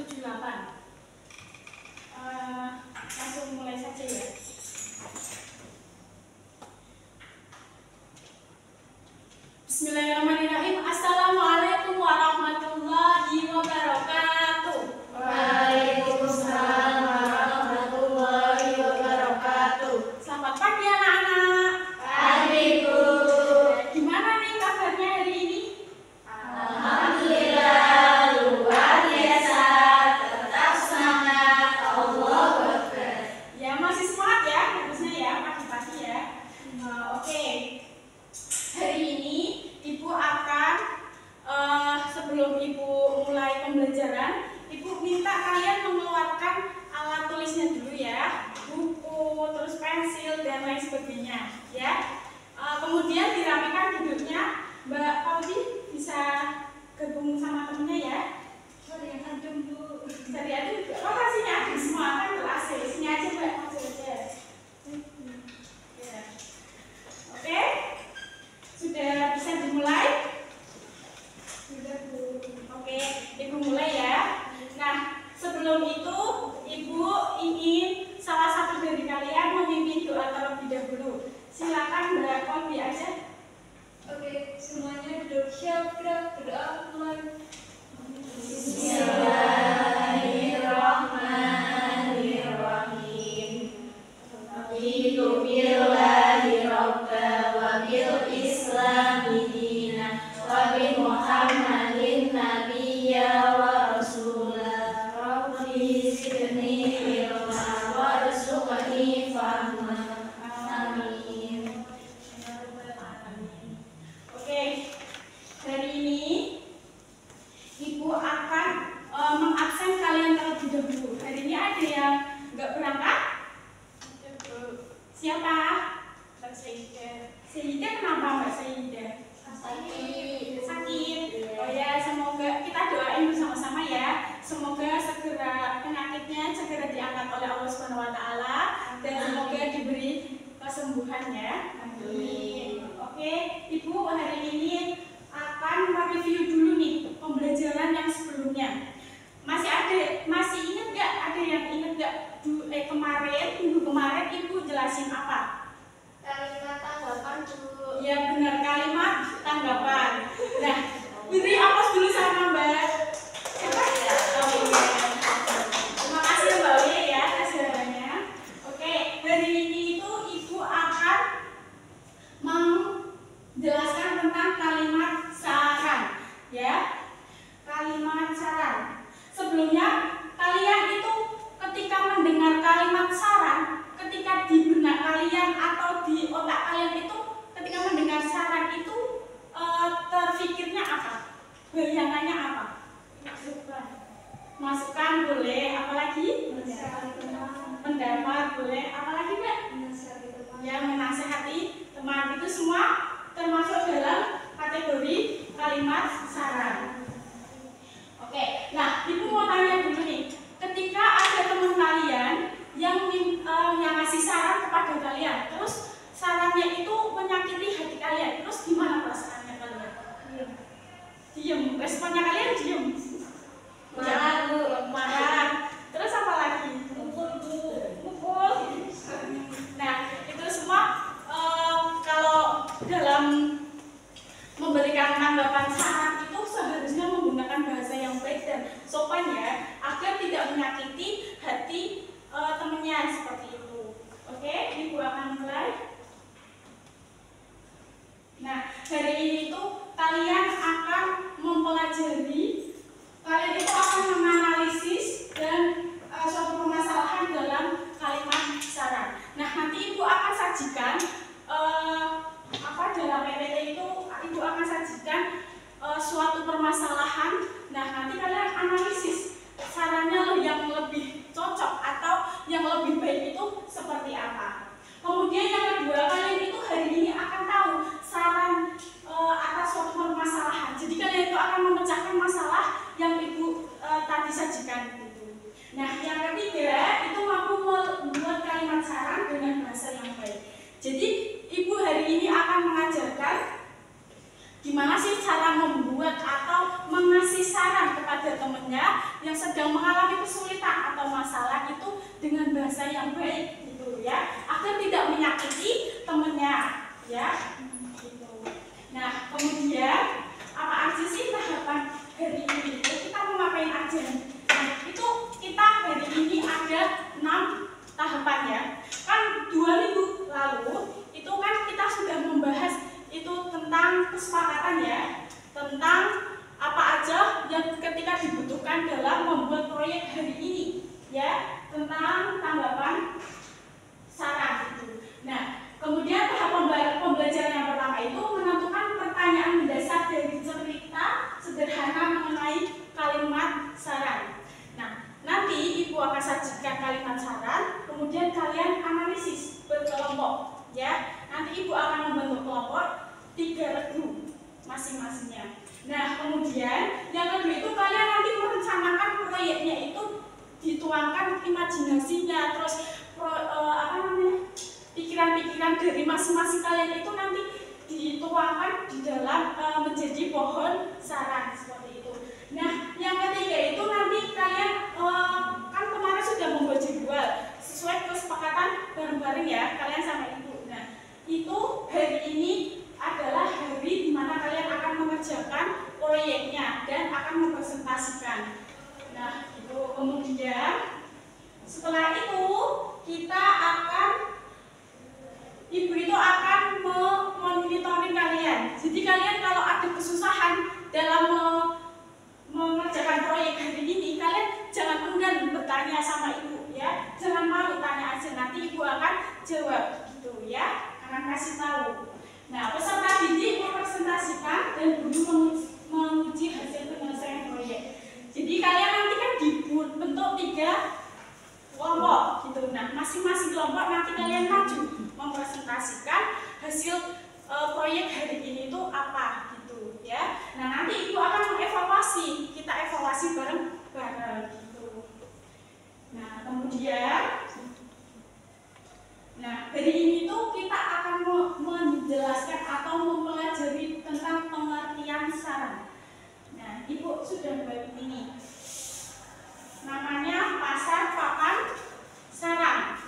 78. Langsung mulai saja ya. Bismillahirrahmanirrahim. Assalamualaikum warahmatullahi wabarakatuh. Waalaikumsalam warahmatullahi wabarakatuh. Selamat pagi anak-anak. Pagi, Bu. Gimana nih kabarnya hari ini? Alhamdulillah, luar biasa. Tetap semangat. Allahu Akbar. Ya masih semangat ya, bagusnya ya pagi-pagi ya. Oke. Hari ini Ibu akan sebelum Ibu mulai pembelajaran, Ibu minta kalian mengeluarkan alat tulisnya dulu ya, buku, terus pensil dan lain sebagainya ya. Kemudian dirapikan duduknya. Mbak Paudi bisa gabung sama temennya ya. Sorry, adem, Bu. Cari aja, lokasinya ada semua kan kelas AC. Sini aja Mbak, maju aja. Ya. Oke, sudah bisa dimulai? Sudah Bu. Oke, Ibu mulai ya. Nah, sebelum itu Ibu ingin salah satu dari kalian memimpin doa terlebih dahulu. Silakan Mbak Paudi aja. Oke, semuanya duduk siap, gerak, berdoa, mulai. Bismillahirrahmanirrahim. Raditu billahi rabba wa bil islami dina wa bi Muhammadin nabiyya wa rasulah. Rabbi zidni ilma warzuqni fahma. Amin. Oke, hari ini Ibu akan mengabsen kalian terlebih dahulu. Hari ini ada yang nggak berangkat? Siapa? Mbak Saidah. Saidah kenapa Mbak Saidah? Sakit. Oh ya, semoga kita doain bersama-sama ya. Semoga segera penyakitnya segera diangkat oleh Allah Subhanahu Wa Taala dan semoga diberi kesembuhan ya. Amin. Oke, Ibu hari ini akan mereview dulu nih pembelajaran yang sebelumnya. Masih ingat nggak? Ada yang ingat nggak? Minggu kemarin Ibu jelasin apa? Kalimat tanggapan, Bu. Ya benar, kalimat tanggapan. Nah, beri aplaus dulu sama Mbak. Siapa? Oh iya. Terima kasih Mbak Wi ya atas jawabannya. Oke, hari ini itu Ibu akan menjelaskan tentang kalimat saran, ya. Kalimat saran. Sebelumnya kalian itu ketika mendengar kalimat saran, ketika di benak kalian atau di otak kalian itu ketika mendengar saran itu terfikirnya apa? Bayangannya apa? Masukan boleh, apalagi? Pendapat boleh, apalagi Mbak? Ya, menasehati teman, itu semua termasuk dalam kategori kalimat saran. Oke, nah Ibu mau tanya dulu nih, ketika ada teman kalian yang ngasih saran kepada kalian, terus sarannya itu menyakiti hati kalian, terus gimana perasaannya kalian? Diem. Responnya kalian diem. Marah, Bu. Marah. Terus apa lagi? Mukul. Nah, itu semua kalau dalam memberikan tanggapan saran itu seharusnya menggunakan bahasa yang baik dan sopan ya, agar tidak menyakiti hati temannya seperti itu. Oke, Ibu akan mulai. Nah, hari ini tuh kalian akan mempelajari, kalian itu akan menganalisis dan suatu permasalahan dalam kalimat saran. Nah, nanti Ibu akan sajikan dalam PPT itu Ibu akan sajikan suatu permasalahan. Nah, nanti kalian analisis sarannya yang lebih cocok atau yang lebih baik itu seperti apa. Kemudian yang kedua, kalian itu hari ini akan tahu saran atas suatu permasalahan. Jadi kalian itu akan memecahkan masalah yang Ibu tadi sajikan itu. Nah, yang ketiga itu mampu membuat kalimat saran dengan bahasa yang baik. Jadi Ibu hari ini akan mengajarkan gimana sih cara membuat atau mengasih saran kepada temannya yang sedang mengalami kesulitan atau masalah itu dengan bahasa yang baik gitu ya, agar tidak menyakiti temannya ya gitu. Nah kemudian apa aja sih tahapan hari ini itu kita mau ngapain aja? Nah itu kita hari ini ada 6 tahapan ya. Kan 2 minggu lalu itu kan kita sudah membahas itu tentang kesepakatan ya, tentang apa aja yang ketika dibutuhkan dalam membuat proyek hari ini ya, tentang tanggapan saran itu. Nah kemudian tahap pembelajaran yang pertama itu menentukan pertanyaan mendasar dari cerita sederhana mengenai kalimat saran. Nah nanti ibu akan sajikan kalimat saran, kemudian kalian analisis berkelompok ya. Nanti ibu akan membentuk kelompok 3 regu masing-masingnya. Nah kemudian yang kedua itu kalian nanti merencanakan proyeknya itu dituangkan imajinasinya, terus pikiran-pikiran dari masing-masing kalian itu nanti dituangkan di dalam menjadi pohon saran seperti itu. Nah yang ketiga itu nanti kalian kan kemarin sudah membuat jadwal sesuai kesepakatan bareng-bareng ya kalian sama ibu. Nah itu hari ini adalah hari di mana kalian akan mengerjakan proyeknya dan akan mempresentasikan. Nah itu kemudian setelah itu kita akan ibu itu akan memonitoring kalian. Jadi kalian kalau ada kesusahan dalam mengerjakan proyek hari ini, kalian jangan enggan bertanya sama ibu ya. Jangan malu, tanya aja, nanti ibu akan jawab gitu ya. Akan kasih tahu. Nah, peserta didik mempresentasikan dan guru menguji hasil penyelesaian proyek. Jadi kalian nanti kan dibentuk 3 kelompok gitu. Nah, masing-masing kelompok nanti kalian maju mempresentasikan hasil proyek hari ini itu apa gitu ya. Nah, nanti ibu akan mengevaluasi, kita evaluasi bareng-bareng gitu. Nah, kemudian hari ini tuh kita akan menjelaskan atau mempelajari tentang pengertian saran. Nah, ibu sudah buat ini. Namanya pasar papan saran.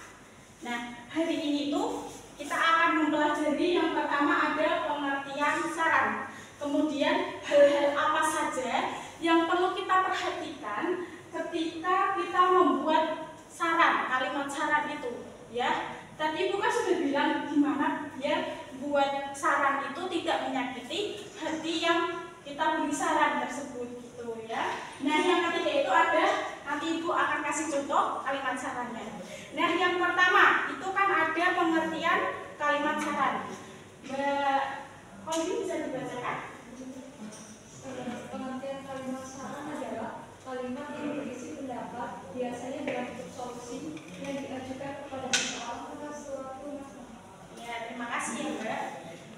Nah, hari ini tuh kita akan mempelajari yang pertama ada pengertian saran. Kemudian hal-hal apa saja yang perlu kita perhatikan ketika kita membuat saran, kalimat saran itu ya. Tadi ibu kan sudah bilang gimana biar buat saran itu tidak menyakiti hati yang kita beri saran tersebut gitu ya. Nah yang ketiga itu ada, nanti ibu akan kasih contoh kalimat sarannya. Nah yang pertama itu kan ada pengertian kalimat saran. Mbak Kolbi bisa dibacakan? Pengertian kalimat saran adalah kalimat yang berisi pendapat, biasanya dalam bentuk solusi yang diajukan kepada seseorang atas suatu masalah. Ya, terima kasih ya Mbak.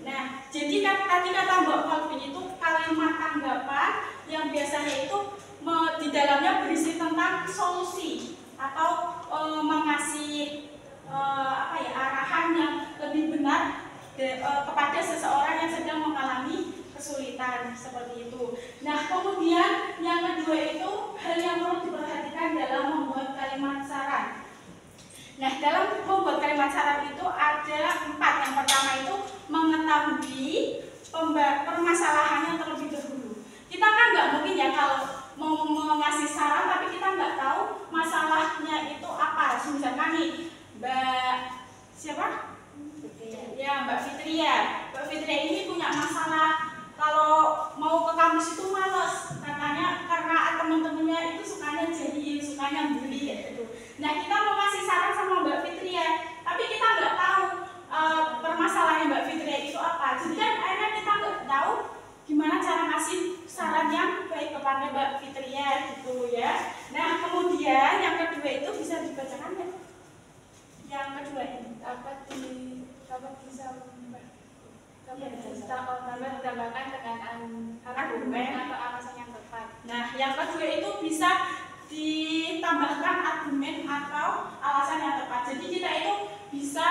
Nah, jadi kan tadi kata Mbak Kolbi itu kalimat tanggapan yang biasanya itu di dalamnya berisi tentang solusi atau mengasih arahan yang lebih benar kepada seseorang yang sedang mengalami kesulitan seperti itu. Nah, kemudian yang kedua itu hal yang perlu diperhatikan dalam membuat kalimat saran. Nah, dalam membuat kalimat saran itu ada 4. Yang pertama itu mengetahui permasalahannya terlebih dahulu. Kita kan nggak mungkin ya kalau mau mengasih saran tapi kita nggak tahu masalahnya itu apa. Misalkan nih, Mbak siapa? Ya, Mbak Fitria. Mbak Fitria ini punya masalah kalau mau ke kampus itu males, katanya karena teman-temannya itu sukanya jahil, sukanya bully ya gitu. Nah kita mau kasih saran sama Mbak Fitria, tapi kita nggak tahu permasalahan Mbak Fitria itu apa. Jadi kan akhirnya kita nggak tahu gimana cara ngasih saran yang baik kepada Mbak Fitria gitu ya. Nah kemudian yang kedua itu bisa dibacakan ya. Yang kedua ini dapat bisa ditambahkan dengan argumen atau alasan yang tepat. Nah, yang kedua itu bisa ditambahkan argumen atau alasan yang tepat. Jadi kita itu bisa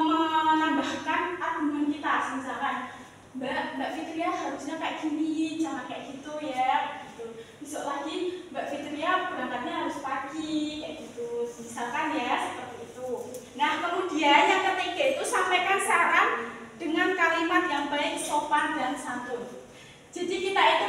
menambahkan argumen kita, misalkan Mbak Fitria harusnya kayak gini, jangan kayak gitu ya. Gitu. Besok lagi Mbak Fitria berangkatnya harus pagi, kayak gitu. Misalkan ya seperti itu. Nah kemudian yang ketiga itu sampaikan saran dengan kalimat yang baik, sopan dan santun. Jadi kita itu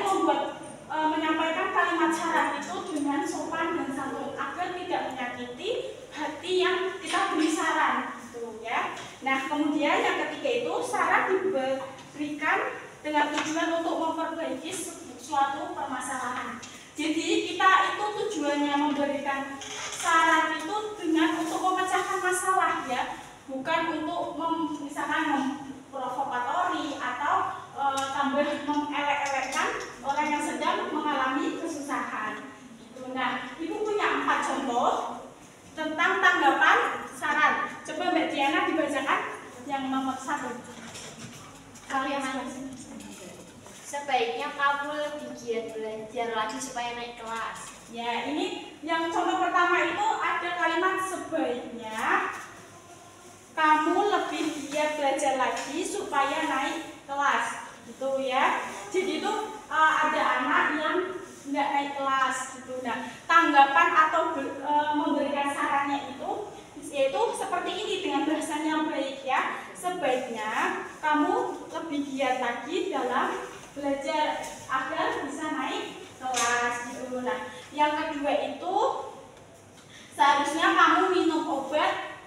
menyampaikan kalimat saran itu dengan sopan dan santun agar tidak menyakiti hati yang kita beri saran, gitu ya. Nah kemudian yang ketiga itu saran diberikan dengan tujuan untuk memperbaiki suatu permasalahan. Jadi kita itu tujuannya memberikan saran itu dengan untuk memecahkan masalah ya, bukan untuk misalkan memprovokatori atau tambah mengelek-elekkan orang yang sedang mengalami kesusahan. Nah, Ibu punya 4 contoh tentang tanggapan saran. Coba Mbak Diana dibacakan yang nomor 1. Kalimat sebaiknya kamu lebih giat belajar lagi supaya naik kelas. Ya, ini yang contoh pertama itu ada kalimat sebaiknya kamu lebih giat belajar lagi supaya naik kelas. Gitu ya. Jadi itu ada anak yang nggak naik kelas gitu. Nah, tanggapan atau memberikan sarannya itu yaitu seperti ini dengan bahasa yang baik ya. Sebaiknya kamu lebih giat lagi dalam belajar agar bisa naik kelas gitu. Nah, yang kedua itu seharusnya kamu minum obat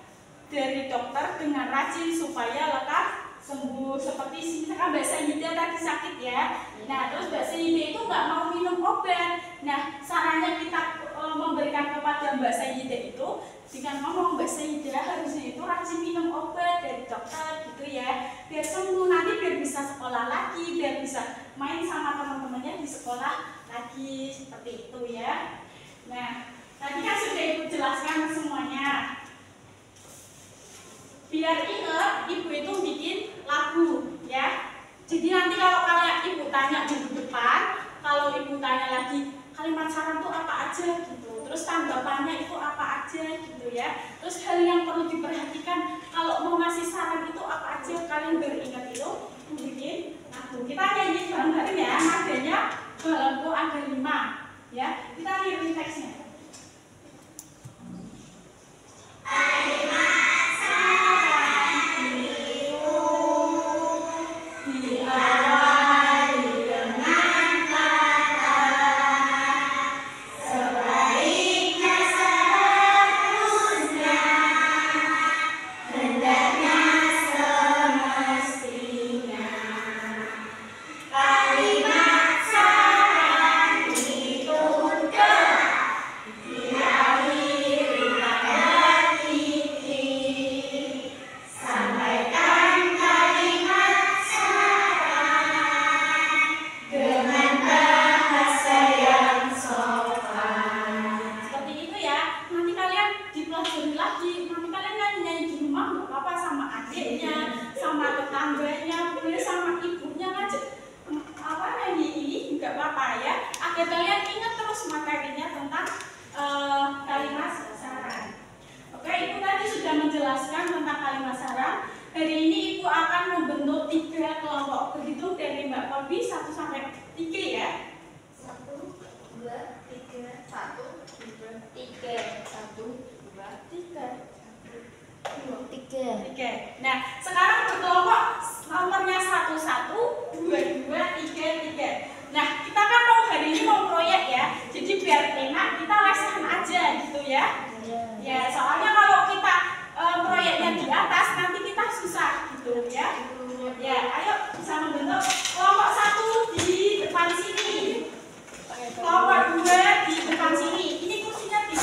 dari dokter dengan rajin supaya lekas sembuh. Seperti misalkan Mbak Sayida tadi sakit ya. Nah terus Mbak Sayida itu nggak mau minum obat. Nah sarannya kita memberikan kepada Mbak Sayida itu dengan ngomong, Mbak Sayida harusnya itu rajin minum obat dari dokter gitu ya, biar sembuh, nanti biar bisa sekolah lagi, biar bisa main sama teman-temannya di sekolah lagi, seperti itu ya. Nah tadi kan sudah Ibu jelaskan semuanya. Biar ingat, Ibu itu bikin lagu ya. Jadi nanti kalau kalian Ibu tanya minggu depan, kalau Ibu tanya lagi kalimat saran itu apa aja gitu, terus tanggapannya itu apa aja gitu ya. Terus hal yang perlu diperhatikan kalau mau ngasih saran itu apa aja, kalian beringat itu bikin lagu. Kita nyanyi bareng-bareng ya, nadanya balonku ada 5 ya. Kita lihat teksnya. Nah, sekarang berkelompok nomornya 1, 1, 2, 2, 3, 3. Nah, kita kan hari ini mau proyek ya. Jadi biar enak kita lesan aja gitu ya. Ya, soalnya kalau kita proyeknya di atas nanti kita susah gitu ya. Ya, ayo bisa membentuk kelompok 1 di depan sini. Kelompok 2 di depan sini. Ini kursinya di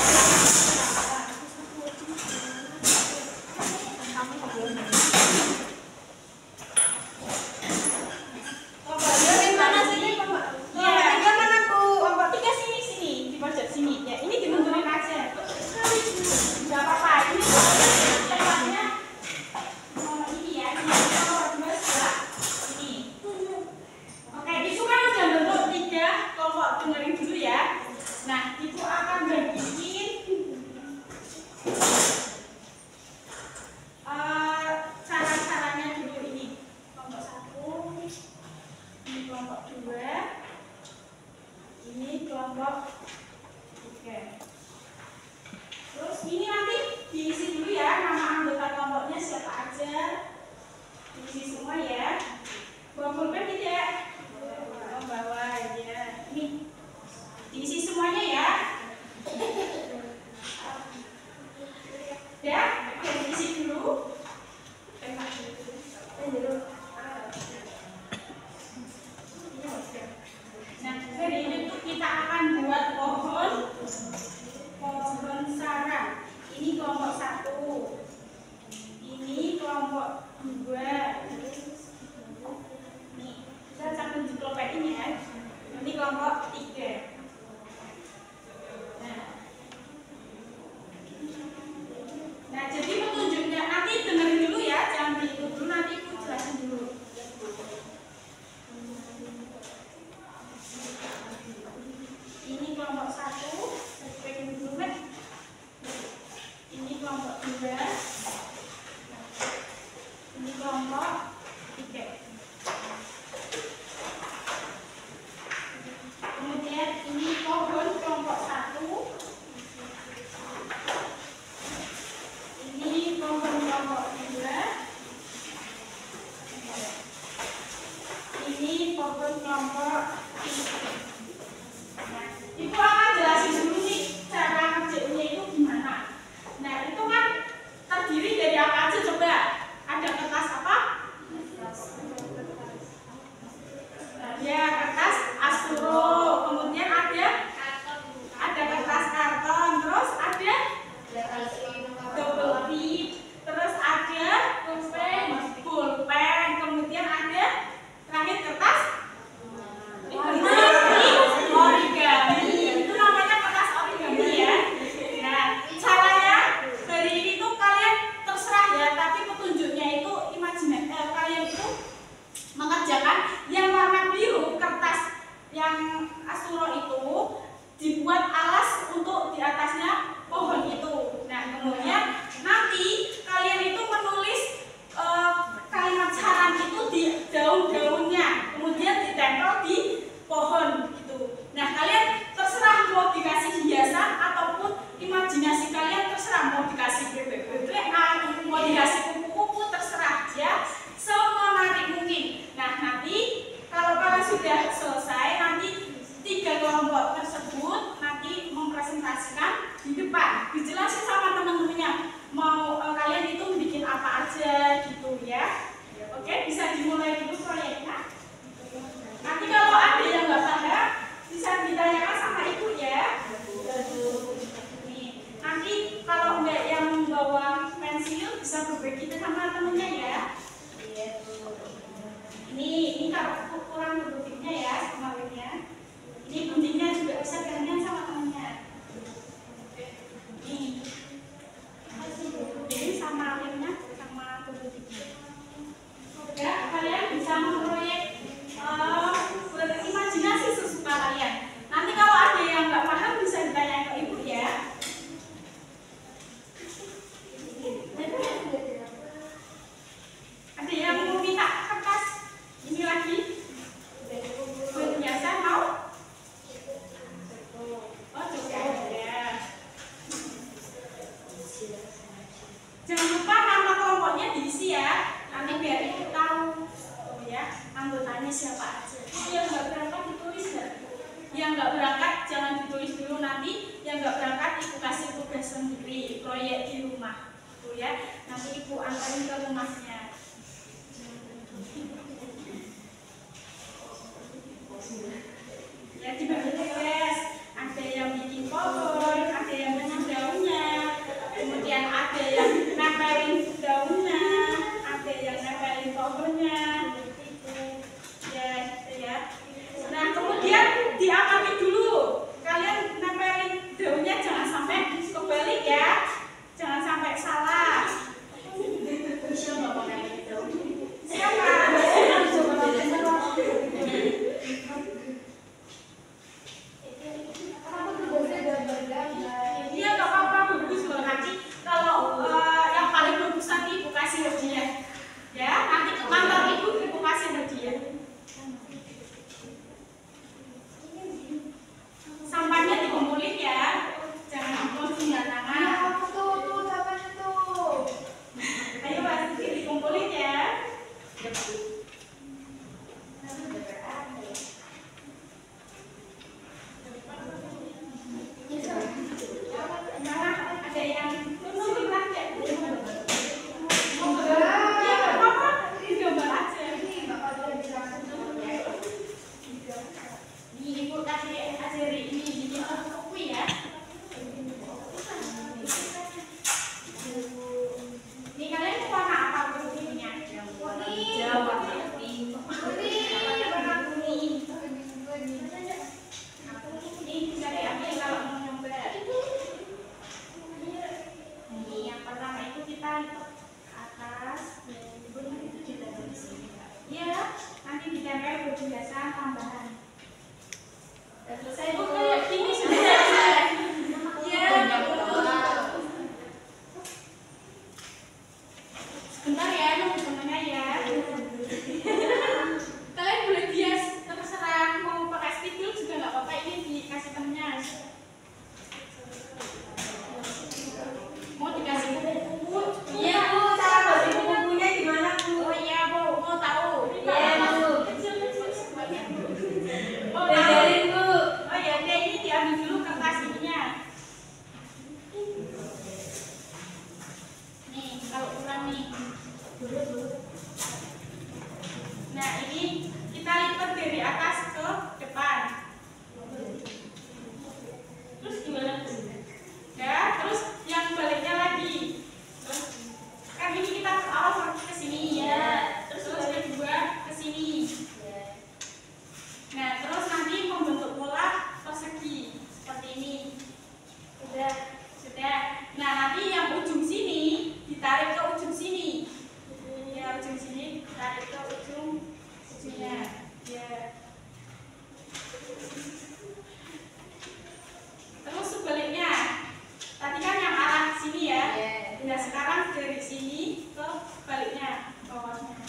proyek di rumah, tuh ya. Nanti ibu antarin ke rumahnya. Ya dibagi tugas. Ada yang bikin pohon, ada yang bikin daunnya, kemudian ada yang nempelin daunnya, ada yang nempelin pohonnya, gitu. Ya, gitu ya. Nah, kemudian diamati dulu. Kalian nempelin daunnya jangan sampai kebalik ya. Jangan sampai salah. Siapa pakai daun? Siapa? Iya, nggak apa-apa, bagus loh. Nanti kalau yang paling bagus nanti ibu kasih hadiah. Ya, nanti ke kantor ibu kasih hadiah. Sampahnya dikumpulin ya, jangan dibuang sembarangan. Ayo Mas, dikumpulin ya. Nah, ada yang nulis aja. Iya, nggak apa-apa, digambar aja. Ini ibu kasih ajari ini bikin buku ya. Ini kalian warna apa bukunya? Hijau, warna pink. Ini bisa diambil kalau mau nyoba. Ini yang pertama itu kita lipat ke atas. Iya, nanti ditempel baju biasa tambahan. Selesai bu, kayak gini sudah. Iya. Sebentar ya, nunggu temennya ya. Kalian boleh bias, terserah mau pakai spidol juga nggak apa-apa. Ini dikasih temennya. Mau dikasih buku? Iya bu, cara bagi bukunya gimana bu? Oh iya bu, mau tahu? Iya bu. Kecil-kecil semuanya bu. Mau tahu? Bu. Oh ya, ini diambil dulu kertas ininya. Nih, kalau kurang nih. Nah, ini kita lipat dari atas ke depan. Terus gimana? Ya, terus yang baliknya lagi. Terus kan ini kita awal ke sini ya. Terus kedua ke sini. Nah, terus nanti membentuk pola persegi seperti ini. Sudah. Nah, nanti yang ujung sini ditarik ke ujung sini. Ya, ujung sini ditarik ke ujungnya. Ya. Terus sebaliknya. Tadi kan yang arah sini ya. Nah, sekarang dari sini ke baliknya bawahnya.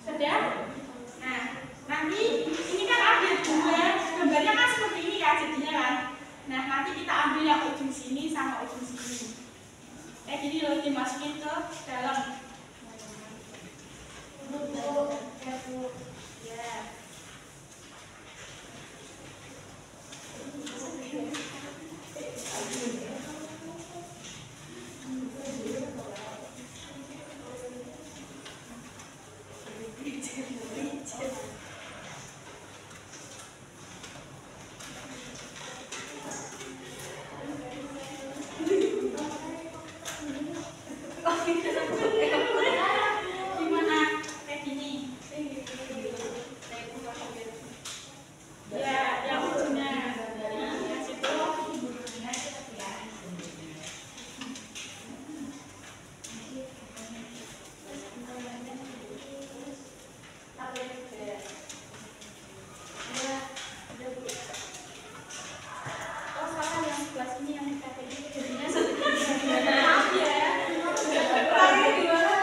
Sudah? Nah, nanti ini kan ada dua gambarnya kan seperti ini kan jadinya kan. Nah, nanti kita ambil yang ujung sini sama ujung sini. Gini loh, dimasukin ke dalam. Ya. Gimana? Kayak gini. Ya, yang ujungnya dari situ. Oh, salah yang sebelah sini yang pakai ini jadinya maaf ya. Gimana?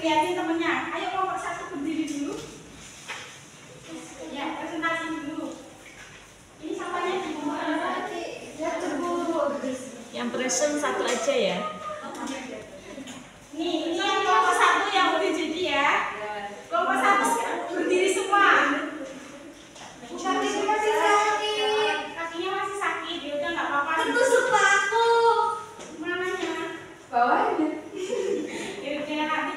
lihatin temennya. Ayo kelompok 1 berdiri dulu. Ya, presentasi dulu. Ini sampahnya di mana? Yang present satu aja ya. Nih, ini yang kelompok 1 yang udah jadi ya. Kelompok 1 berdiri semua. Kakinya masih sakit. Kakinya masih sakit, ya udah nggak apa-apa. Tertusuk paku. Mananya? Bawahnya. Ya udah nanti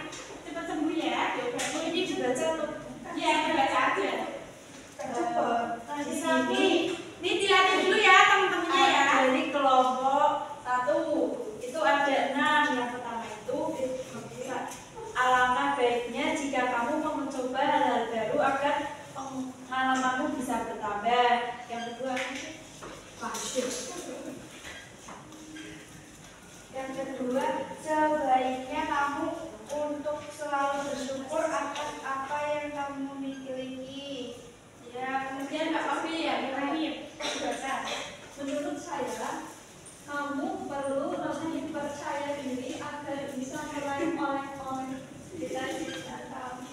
cepat sembuh ya. Diobatin. Ini juga jatuh. Ya, baca aja. Cepet. Masih sakit. Ini dilatih dulu ya teman-temannya ya. Jadi kelompok 1 itu ada 6. Yang pertama itu alangkah baiknya jika kamu mau mencoba hal-hal baru agar pengalamanmu bisa bertambah. Yang kedua sebaiknya kamu untuk selalu bersyukur atas apa yang kamu miliki. Ya, kemudian Mbak Kopi ya, ini baca. Menurut saya, kamu perlu lebih percaya diri agar bisa meraih oleh-oleh cita-cita kamu.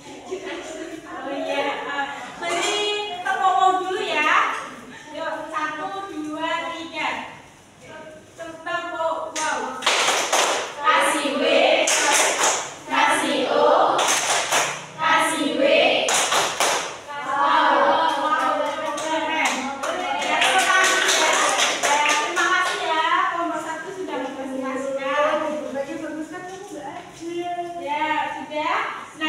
Oh iya, jadi kita ngomong dulu ya. Yuk, 1, 2, 3. Tepuk wow. Kasih W, kasih O, kasih W. Terima kasih ya, kelompok 1 sudah mempresentasikan. Bagi bagus kan kamu nggak ada. Ya, sudah. Nah,